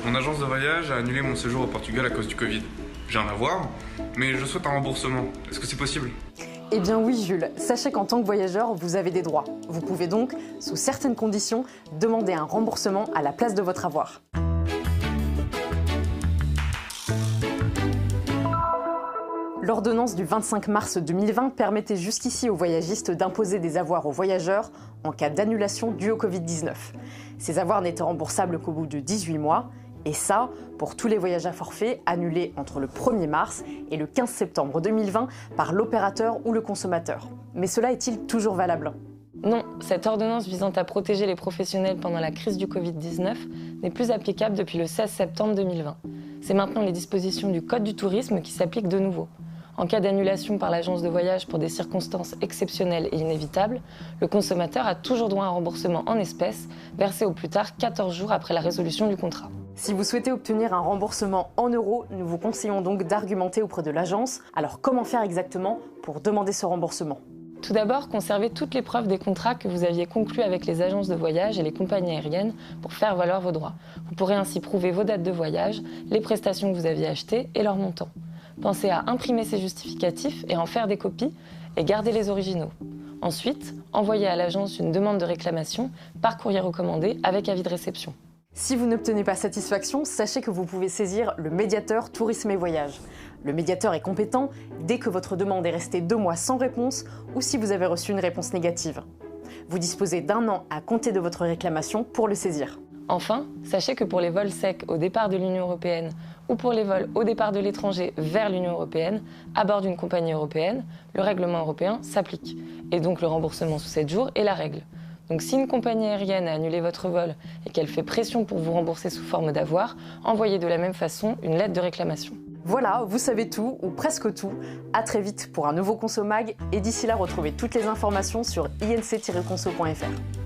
Mon agence de voyage a annulé mon séjour au Portugal à cause du Covid. J'ai rien à voir, mais je souhaite un remboursement. Est-ce que c'est possible? Eh bien oui Jules, sachez qu'en tant que voyageur, vous avez des droits. Vous pouvez donc, sous certaines conditions, demander un remboursement à la place de votre avoir. L'ordonnance du 25 mars 2020 permettait jusqu'ici aux voyagistes d'imposer des avoirs aux voyageurs en cas d'annulation due au Covid-19. Ces avoirs n'étaient remboursables qu'au bout de 18 mois, et ça, pour tous les voyages à forfait annulés entre le 1er mars et le 15 septembre 2020 par l'opérateur ou le consommateur. Mais cela est-il toujours valable ? Non, cette ordonnance visant à protéger les professionnels pendant la crise du Covid-19 n'est plus applicable depuis le 16 septembre 2020. C'est maintenant les dispositions du Code du tourisme qui s'appliquent de nouveau. En cas d'annulation par l'agence de voyage pour des circonstances exceptionnelles et inévitables, le consommateur a toujours droit à un remboursement en espèces, versé au plus tard 14 jours après la résolution du contrat. Si vous souhaitez obtenir un remboursement en euros, nous vous conseillons donc d'argumenter auprès de l'agence. Alors comment faire exactement pour demander ce remboursement ? Tout d'abord, conservez toutes les preuves des contrats que vous aviez conclus avec les agences de voyage et les compagnies aériennes pour faire valoir vos droits. Vous pourrez ainsi prouver vos dates de voyage, les prestations que vous aviez achetées et leur montant. Pensez à imprimer ces justificatifs et en faire des copies et garder les originaux. Ensuite, envoyez à l'agence une demande de réclamation par courrier recommandé avec avis de réception. Si vous n'obtenez pas satisfaction, sachez que vous pouvez saisir le médiateur Tourisme et Voyage. Le médiateur est compétent dès que votre demande est restée 2 mois sans réponse ou si vous avez reçu une réponse négative. Vous disposez d'1 an à compter de votre réclamation pour le saisir. Enfin, sachez que pour les vols secs au départ de l'Union européenne ou pour les vols au départ de l'étranger vers l'Union européenne, à bord d'une compagnie européenne, le règlement européen s'applique. Et donc le remboursement sous 7 jours est la règle. Donc si une compagnie aérienne a annulé votre vol et qu'elle fait pression pour vous rembourser sous forme d'avoir, envoyez de la même façon une lettre de réclamation. Voilà, vous savez tout, ou presque tout. À très vite pour un nouveau Consomag, et d'ici là, retrouvez toutes les informations sur inc-conso.fr.